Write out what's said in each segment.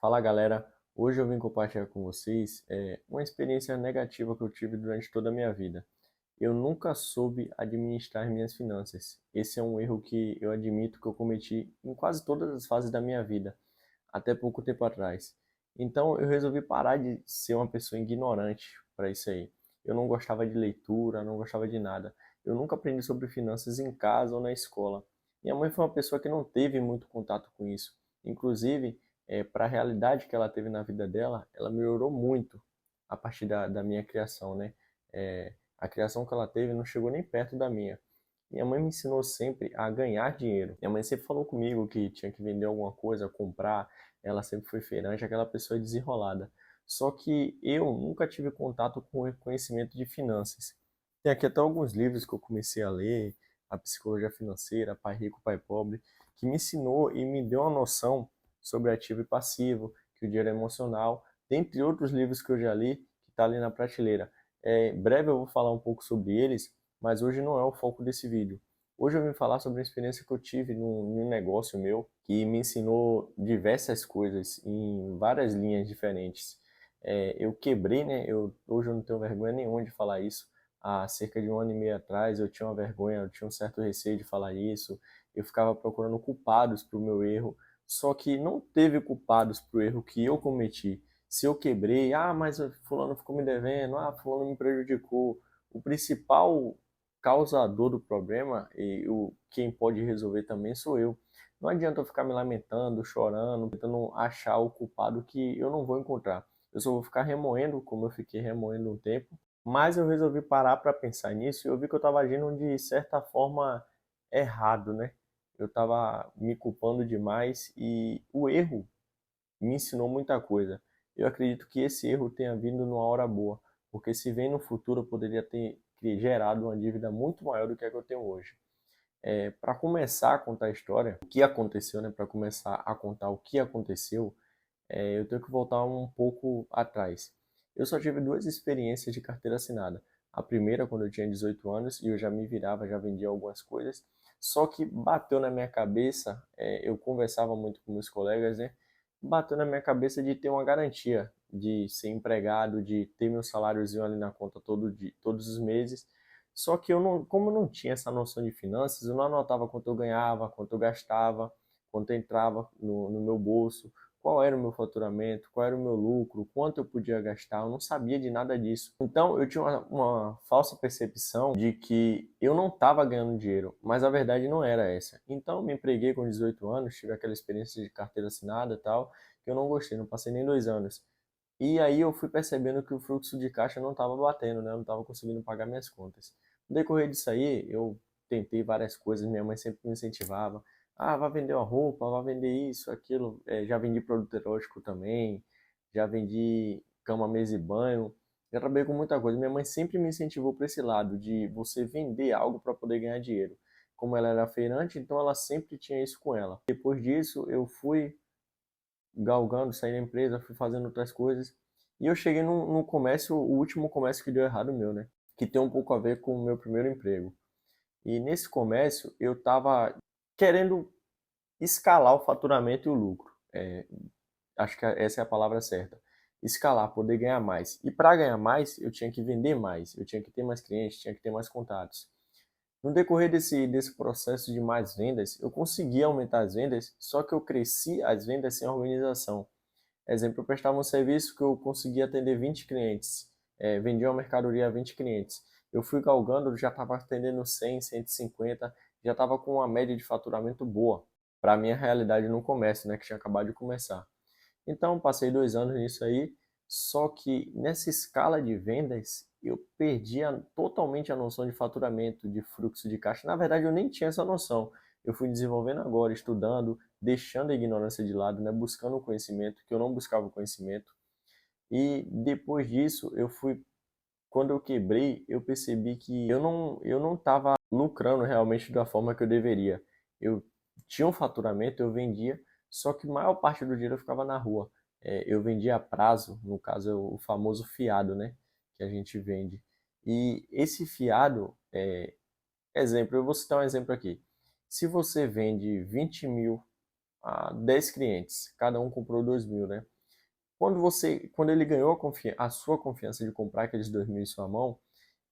Fala galera, hoje eu vim compartilhar com vocês uma experiência negativa que eu tive durante toda a minha vida. Eu nunca soube administrar minhas finanças. Esse é um erro que eu admito que eu cometi em quase todas as fases da minha vida, até pouco tempo atrás. Então eu resolvi parar de ser uma pessoa ignorante para isso aí. Eu não gostava de leitura, não gostava de nada. Eu nunca aprendi sobre finanças em casa ou na escola. Minha mãe foi uma pessoa que não teve muito contato com isso. Inclusive, para a realidade que ela teve na vida dela, ela melhorou muito a partir da minha criação, né? A criação que ela teve não chegou nem perto da minha. Minha mãe me ensinou sempre a ganhar dinheiro. Minha mãe sempre falou comigo que tinha que vender alguma coisa, comprar. Ela sempre foi feirante, aquela pessoa desenrolada. Só que eu nunca tive contato com o conhecimento de finanças. Tem aqui até alguns livros que eu comecei a ler, A Psicologia Financeira, Pai Rico, Pai Pobre, que me ensinou e me deu uma noção sobre ativo e passivo, que o dinheiro é emocional, dentre outros livros que eu já li, que está ali na prateleira. Em breve eu vou falar um pouco sobre eles, mas hoje não é o foco desse vídeo. Hoje eu vim falar sobre a experiência que eu tive num negócio meu, que me ensinou diversas coisas em várias linhas diferentes. Eu quebrei, né? Hoje eu não tenho vergonha nenhuma de falar isso. Há cerca de um ano e meio atrás eu tinha uma vergonha, eu tinha um certo receio de falar isso. Eu ficava procurando culpados para o meu erro, só que não teve culpados para o erro que eu cometi. Se eu quebrei, mas fulano ficou me devendo, fulano me prejudicou. O principal causador do problema e quem pode resolver também sou eu. Não adianta eu ficar me lamentando, chorando, tentando achar o culpado que eu não vou encontrar. Eu só vou ficar remoendo, como eu fiquei remoendo um tempo. Mas eu resolvi parar para pensar nisso e eu vi que eu estava agindo de certa forma errado, né? Eu estava me culpando demais e o erro me ensinou muita coisa. Eu acredito que esse erro tenha vindo numa hora boa, porque se vem no futuro eu poderia ter gerado uma dívida muito maior do que a que eu tenho hoje. Para começar a contar a história, o que aconteceu, né? Para começar a contar o que aconteceu, eu tenho que voltar um pouco atrás. Eu só tive duas experiências de carteira assinada. A primeira, quando eu tinha 18 anos, e eu já me virava, já vendia algumas coisas. Só que bateu na mindia cabeça, eu conversava muito com meus colegas, né? Bateu na minha cabeça de ter uma garantia, de ser empregado, de ter meu saláriozinho ali na conta todos os meses. Só que eu não, como eu não tinha essa noção de finanças, eu não anotava quanto eu ganhava, quanto eu gastava, quanto entrava no meu bolso, qual era o meu faturamento, qual era o meu lucro, quanto eu podia gastar, eu não sabia de nada disso. Então eu tinha uma falsa percepção de que eu não estava ganhando dinheiro, mas a verdade não era essa. Então eu me empreguei com 18 anos, tive aquela experiência de carteira assinada e tal, que eu não gostei, não passei nem 2 anos. E aí eu fui percebendo que o fluxo de caixa não estava batendo, né? Eu não estava conseguindo pagar minhas contas. No decorrer disso aí, eu tentei várias coisas, minha mãe sempre me incentivava. Vai vender uma roupa, vai vender isso, aquilo. Já vendi produto erótico também, já vendi cama, mesa e banho. Já trabalhei com muita coisa. Minha mãe sempre me incentivou para esse lado de você vender algo para poder ganhar dinheiro. Como ela era feirante, então ela sempre tinha isso com ela. Depois disso, eu fui galgando, saí da empresa, fui fazendo outras coisas. E eu cheguei no comércio, o último comércio que deu errado meu, né? Que tem um pouco a ver com o meu primeiro emprego. E nesse comércio eu estava querendo escalar o faturamento e o lucro. Acho que essa é a palavra certa. Escalar, poder ganhar mais. E para ganhar mais, eu tinha que vender mais, eu tinha que ter mais clientes, tinha que ter mais contatos. No decorrer desse processo de mais vendas, eu consegui aumentar as vendas, só que eu cresci as vendas sem organização. Exemplo, eu prestava um serviço que eu conseguia atender 20 clientes, vendia uma mercadoria a 20 clientes. Eu fui galgando, já estava atendendo 100, 150, já estava com uma média de faturamento boa para a minha realidade no comércio, né, que tinha acabado de começar. Então, passei 2 anos nisso aí, só que nessa escala de vendas, eu perdi totalmente a noção de faturamento, de fluxo de caixa. Na verdade, eu nem tinha essa noção. Eu fui desenvolvendo agora, estudando, deixando a ignorância de lado, né, buscando o conhecimento, que eu não buscava o conhecimento. E depois disso, quando eu quebrei, eu percebi que eu não estava lucrando realmente da forma que eu deveria. Eu tinha um faturamento, eu vendia, só que a maior parte do dinheiro eu ficava na rua. Eu vendia a prazo, no caso é o famoso fiado, né? Que a gente vende. E esse fiado, exemplo, eu vou citar um exemplo aqui. Se você vende 20 mil a 10 clientes, cada um comprou 2.000, né? Quando ele ganhou a sua confiança de comprar aqueles 2.000 em sua mão,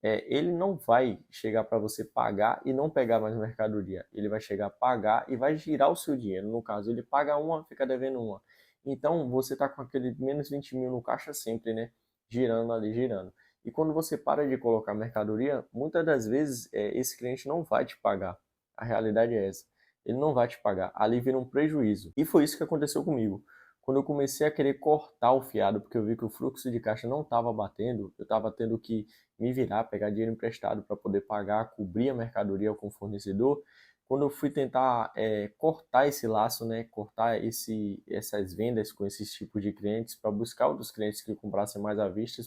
ele não vai chegar para você pagar e não pegar mais mercadoria. Ele vai chegar a pagar e vai girar o seu dinheiro. No caso, ele paga uma, fica devendo uma. Então, você está com aquele menos 20.000 no caixa sempre, né? Girando ali, girando. E quando você para de colocar mercadoria, muitas das vezes esse cliente não vai te pagar. A realidade é essa. Ele não vai te pagar. Ali vira um prejuízo. E foi isso que aconteceu comigo. Quando eu comecei a querer cortar o fiado, porque eu vi que o fluxo de caixa não estava batendo, eu estava tendo que me virar, pegar dinheiro emprestado para poder pagar, cobrir a mercadoria com o fornecedor. Quando eu fui tentar cortar esse laço, né, cortar essas vendas com esses tipos de clientes para buscar outros clientes que comprassem mais à vista,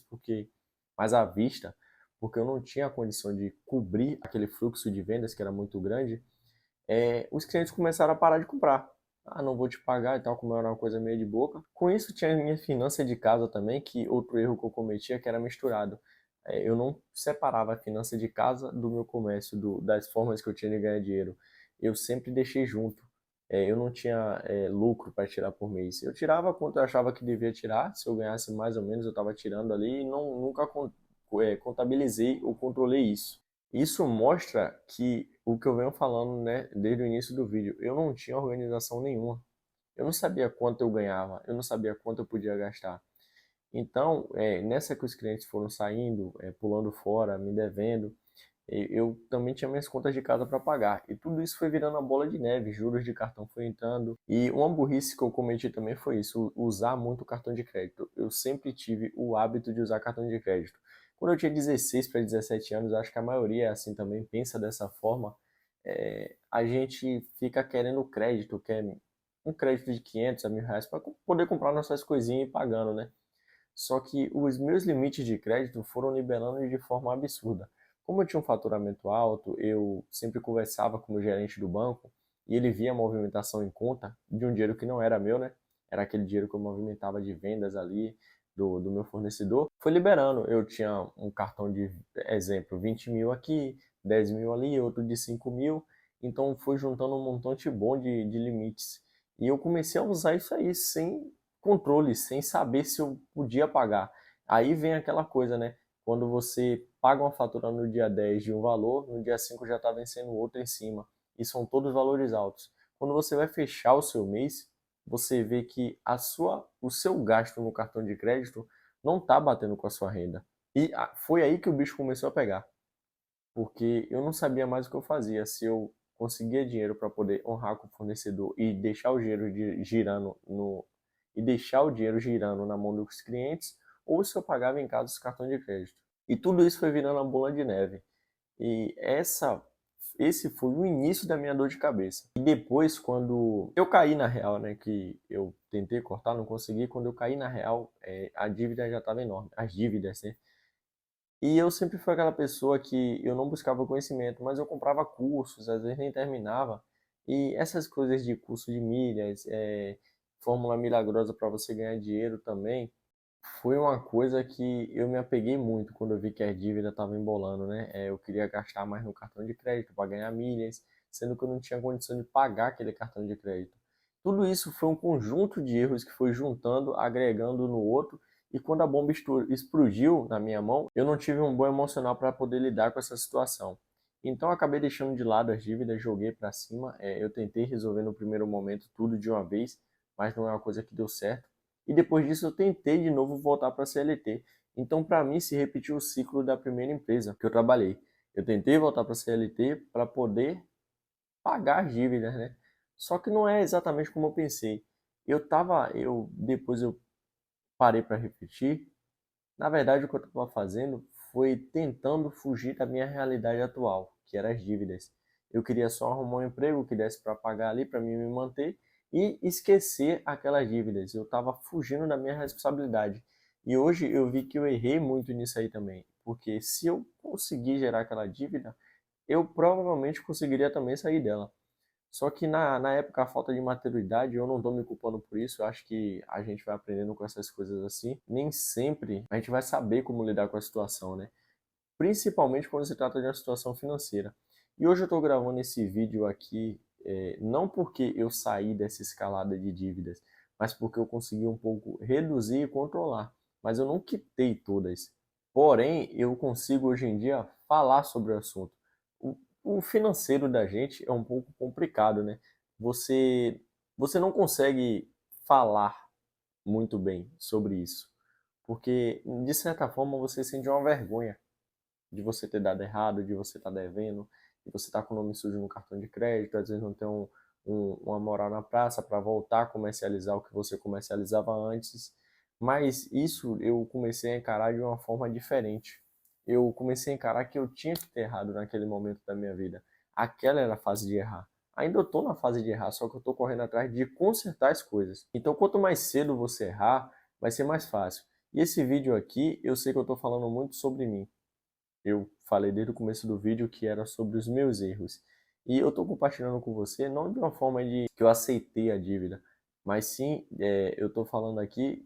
porque eu não tinha a condição de cobrir aquele fluxo de vendas que era muito grande, os clientes começaram a parar de comprar. Ah, não vou te pagar e tal, como era uma coisa meio de boca. Com isso, tinha a minha finança de casa também, que outro erro que eu cometia, que era misturado. Eu não separava a finança de casa do meu comércio, das formas que eu tinha de ganhar dinheiro. Eu sempre deixei junto. Eu não tinha lucro para tirar por mês. Eu tirava quanto eu achava que devia tirar. Se eu ganhasse mais ou menos, eu estava tirando ali e nunca contabilizei ou controlei isso. Isso mostra que o que eu venho falando, né, desde o início do vídeo, eu não tinha organização nenhuma. Eu não sabia quanto eu ganhava, eu não sabia quanto eu podia gastar. Então, nessa que os clientes foram saindo, pulando fora, me devendo, eu também tinha minhas contas de casa para pagar. E tudo isso foi virando a bola de neve, juros de cartão foi entrando. E uma burrice que eu cometi também foi isso, usar muito cartão de crédito. Eu sempre tive o hábito de usar cartão de crédito. Quando eu tinha 16 para 17 anos, acho que a maioria é assim também, pensa dessa forma, a gente fica querendo crédito, quer um crédito de 500 a 1.000 reais para poder comprar nossas coisinhas e ir pagando, né? Só que os meus limites de crédito foram liberando de forma absurda. Como eu tinha um faturamento alto, eu sempre conversava com o gerente do banco e ele via a movimentação em conta de um dinheiro que não era meu, né? Era aquele dinheiro que eu movimentava de vendas ali do meu fornecedor. Foi liberando. Eu tinha um cartão de exemplo, 20.000 aqui, 10.000 ali, outro de 5.000. Então foi juntando um montante bom de limites. E eu comecei a usar isso aí sem controle, sem saber se eu podia pagar. Aí vem aquela coisa, né? Quando você paga uma fatura no dia 10 de um valor, no dia 5 já está vencendo outro em cima. E são todos valores altos. Quando você vai fechar o seu mês, você vê que o seu gasto no cartão de crédito não está batendo com a sua renda. E foi aí que o bicho começou a pegar. Porque eu não sabia mais o que eu fazia. Se eu conseguia dinheiro para poder honrar com o fornecedor e deixar o dinheiro girando na mão dos clientes, ou se eu pagava em casa os cartões de crédito. E tudo isso foi virando a bola de neve. E esse foi o início da minha dor de cabeça. E depois, quando eu caí na real, né, que eu tentei cortar, não consegui, quando eu caí na real, a dívida já estava enorme. As dívidas, né? E eu sempre fui aquela pessoa que eu não buscava conhecimento, mas eu comprava cursos, às vezes nem terminava. E essas coisas de curso de milhas, fórmula milagrosa para você ganhar dinheiro também, foi uma coisa que eu me apeguei muito quando eu vi que a dívida estava embolando, né? Eu queria gastar mais no cartão de crédito para ganhar milhas, sendo que eu não tinha condição de pagar aquele cartão de crédito. Tudo isso foi um conjunto de erros que foi juntando, agregando no outro, e quando a bomba explodiu na minha mão, eu não tive um bom emocional para poder lidar com essa situação. Então eu acabei deixando de lado as dívidas, joguei para cima. Eu tentei resolver no primeiro momento tudo de uma vez, mas não é uma coisa que deu certo. E depois disso eu tentei de novo voltar para a CLT. Então para mim se repetiu o ciclo da primeira empresa que eu trabalhei. Eu tentei voltar para a CLT para poder pagar as dívidas, né? Só que não é exatamente como eu pensei. Depois eu parei para refletir. Na verdade, o que eu estava fazendo foi tentando fugir da minha realidade atual, que eram as dívidas. Eu queria só arrumar um emprego que desse para pagar ali, para mim me manter e esquecer aquelas dívidas. Eu estava fugindo da minha responsabilidade. E hoje eu vi que eu errei muito nisso aí também, porque se eu conseguir gerar aquela dívida, eu provavelmente conseguiria também sair dela. Só que na época, a falta de maturidade, eu não estou me culpando por isso, eu acho que a gente vai aprendendo com essas coisas assim. Nem sempre a gente vai saber como lidar com a situação, né? Principalmente quando se trata de uma situação financeira. E hoje eu estou gravando esse vídeo aqui Não porque eu saí dessa escalada de dívidas, mas porque eu consegui um pouco reduzir e controlar. Mas eu não quitei todas. Porém, eu consigo hoje em dia falar sobre o assunto. O financeiro da gente é um pouco complicado, né? Você, você não consegue falar muito bem sobre isso, porque de certa forma você sente uma vergonha de você ter dado errado, de você estar devendo, de você estar com o nome sujo no cartão de crédito, às vezes não ter uma moral na praça para voltar a comercializar o que você comercializava antes. Mas isso eu comecei a encarar de uma forma diferente. Eu comecei a encarar que eu tinha que ter errado naquele momento da minha vida. Aquela era a fase de errar. Ainda eu estou na fase de errar, só que eu estou correndo atrás de consertar as coisas. Então, quanto mais cedo você errar, vai ser mais fácil. E esse vídeo aqui, eu sei que eu estou falando muito sobre mim. Eu falei desde o começo do vídeo que era sobre os meus erros. E eu estou compartilhando com você não de uma forma de que eu aceitei a dívida, mas sim eu estou falando aqui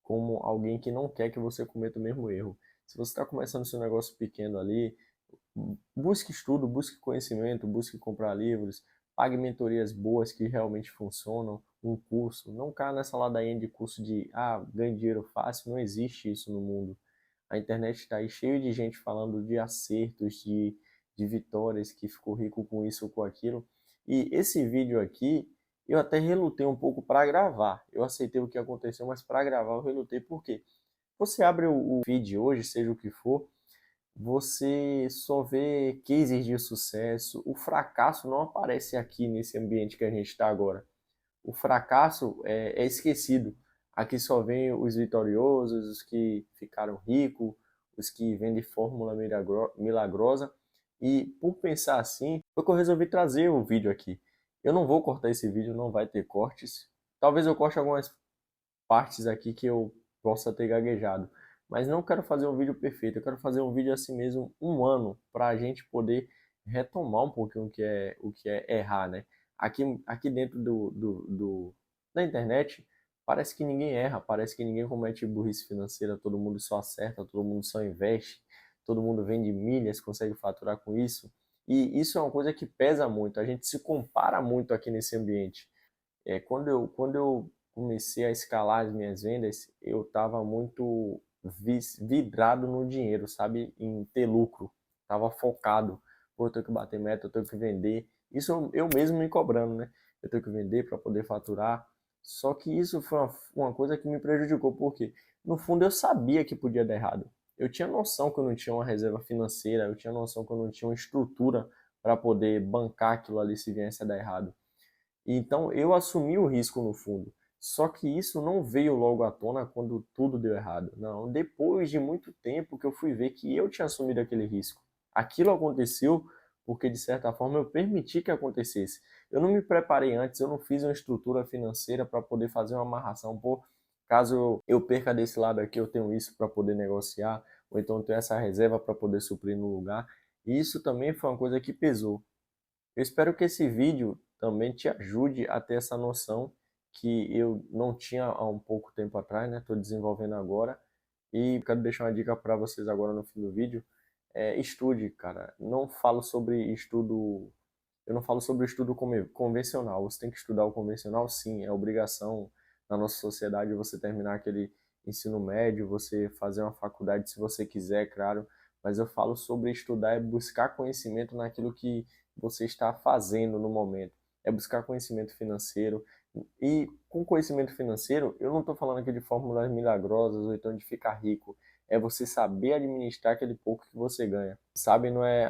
como alguém que não quer que você cometa o mesmo erro. Se você está começando seu negócio pequeno ali, busque estudo, busque conhecimento, busque comprar livros, pague mentorias boas que realmente funcionam, um curso. Não caia nessa ladainha de curso de ganhe dinheiro fácil, não existe isso no mundo. A internet está aí cheio de gente falando de acertos, de vitórias, que ficou rico com isso ou com aquilo. E esse vídeo aqui, eu até relutei um pouco para gravar. Eu aceitei o que aconteceu, mas para gravar eu relutei. Por quê? Você abre o feed hoje, seja o que for, você só vê cases de sucesso. O fracasso não aparece aqui nesse ambiente que a gente está agora. O fracasso é esquecido. Aqui só vem os vitoriosos, os que ficaram ricos, os que vendem fórmula milagrosa. E por pensar assim, foi que eu resolvi trazer o vídeo aqui. Eu não vou cortar esse vídeo, não vai ter cortes. Talvez eu corte algumas partes aqui que eu possa ter gaguejado. Mas não quero fazer um vídeo perfeito, eu quero fazer um vídeo assim mesmo, um ano, para a gente poder retomar um pouquinho o que é errar, né? Aqui dentro da internet, parece que ninguém erra, parece que ninguém comete burrice financeira, todo mundo só acerta, todo mundo só investe, todo mundo vende milhas, consegue faturar com isso. E isso é uma coisa que pesa muito, a gente se compara muito aqui nesse ambiente. Quando eu comecei a escalar as minhas vendas, eu estava muito vidrado no dinheiro, sabe? Em ter lucro. Estava focado. Pô, eu tenho que bater meta, eu tenho que vender. Isso eu mesmo me cobrando, né? Eu tenho que vender para poder faturar. Só que isso foi uma coisa que me prejudicou, porque no fundo eu sabia que podia dar errado. Eu tinha noção que eu não tinha uma reserva financeira, eu tinha noção que eu não tinha uma estrutura para poder bancar aquilo ali se viesse a dar errado. Então eu assumi o risco no fundo. Só que isso não veio logo à tona quando tudo deu errado. Não, depois de muito tempo que eu fui ver que eu tinha assumido aquele risco. Aquilo aconteceu porque de certa forma eu permiti que acontecesse. Eu não me preparei antes, eu não fiz uma estrutura financeira para poder fazer uma amarração. Pô, caso eu perca desse lado aqui, eu tenho isso para poder negociar, ou então eu tenho essa reserva para poder suprir no lugar. E isso também foi uma coisa que pesou. Eu espero que esse vídeo também te ajude a ter essa noção que eu não tinha há um pouco tempo atrás, né? Estou desenvolvendo agora. E quero deixar uma dica para vocês agora no fim do vídeo. Estude, cara. Não falo sobre estudo. Eu não falo sobre estudo convencional. Você tem que estudar o convencional, sim. É obrigação na nossa sociedade você terminar aquele ensino médio, você fazer uma faculdade se você quiser, claro. Mas eu falo sobre estudar e buscar conhecimento naquilo que você está fazendo no momento. É buscar conhecimento financeiro. E com conhecimento financeiro, eu não estou falando aqui de fórmulas milagrosas ou então de ficar rico. É você saber administrar aquele pouco que você ganha. Sabe, não é,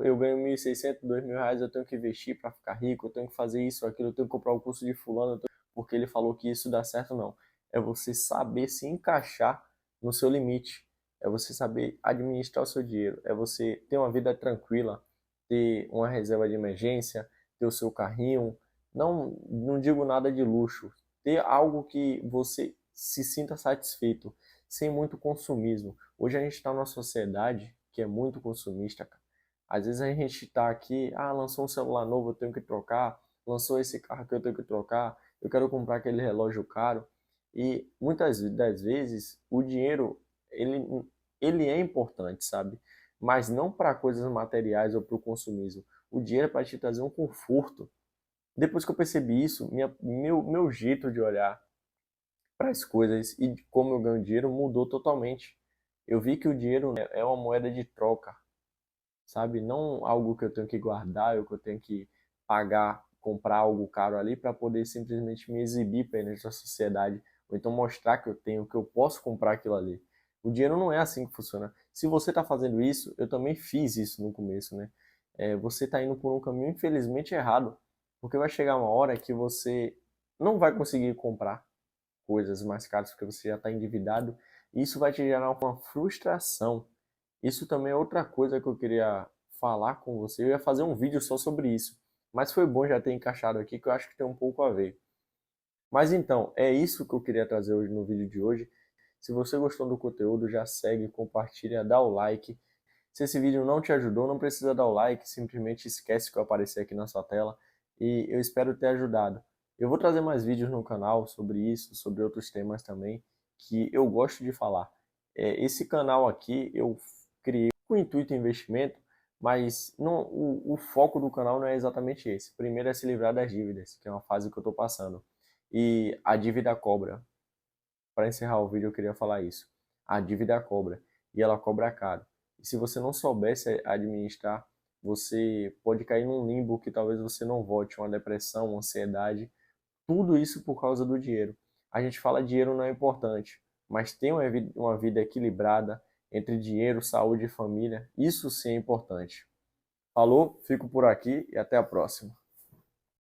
eu ganho 1.600, R$ 2.000, eu tenho que investir para ficar rico, eu tenho que fazer isso, aquilo, eu tenho que comprar o curso de fulano, porque ele falou que isso dá certo, não. É você saber se encaixar no seu limite. É você saber administrar o seu dinheiro. É você ter uma vida tranquila, ter uma reserva de emergência, ter o seu carrinho. Não digo nada de luxo. Ter algo que você se sinta satisfeito, sem muito consumismo. Hoje a gente está numa sociedade que é muito consumista, cara. Às vezes a gente está aqui, lançou um celular novo, eu tenho que trocar. Lançou esse carro que eu tenho que trocar. Eu quero comprar aquele relógio caro. E muitas das vezes o dinheiro ele, ele é importante, sabe? Mas não para coisas materiais ou para o consumismo. O dinheiro é para te trazer um conforto. Depois que eu percebi isso, meu jeito de olhar para as coisas e de como eu ganho dinheiro mudou totalmente. Eu vi que o dinheiro é uma moeda de troca, sabe? Não algo que eu tenho que guardar, ou que eu tenho que pagar, comprar algo caro ali para poder simplesmente me exibir perante a sociedade, ou então mostrar que eu tenho, que eu posso comprar aquilo ali. O dinheiro não é assim que funciona. Se você está fazendo isso, eu também fiz isso no começo, né? Você está indo por um caminho infelizmente errado, porque vai chegar uma hora que você não vai conseguir comprar coisas mais caras porque você já está endividado, e isso vai te gerar uma frustração. Isso também é outra coisa que eu queria falar com você. Eu ia fazer um vídeo só sobre isso, mas foi bom já ter encaixado aqui, que eu acho que tem um pouco a ver. Mas então, é isso que eu queria trazer hoje no vídeo de hoje. Se você gostou do conteúdo, já segue, compartilha, dá o like. Se esse vídeo não te ajudou, não precisa dar o like, simplesmente esquece que eu apareci aqui na sua tela, e eu espero ter ajudado. Eu vou trazer mais vídeos no canal sobre isso, sobre outros temas também, que eu gosto de falar. Esse canal aqui eu criei com o intuito de investimento, mas não, o foco do canal não é exatamente esse. Primeiro é se livrar das dívidas, que é uma fase que eu estou passando. E a dívida cobra. Para encerrar o vídeo, eu queria falar isso. A dívida cobra, e ela cobra caro. E se você não soubesse administrar, você pode cair num limbo que talvez você não volte, uma depressão, uma ansiedade, tudo isso por causa do dinheiro. A gente fala dinheiro não é importante, mas ter uma vida equilibrada entre dinheiro, saúde e família, isso sim é importante. Falou, fico por aqui e até a próxima.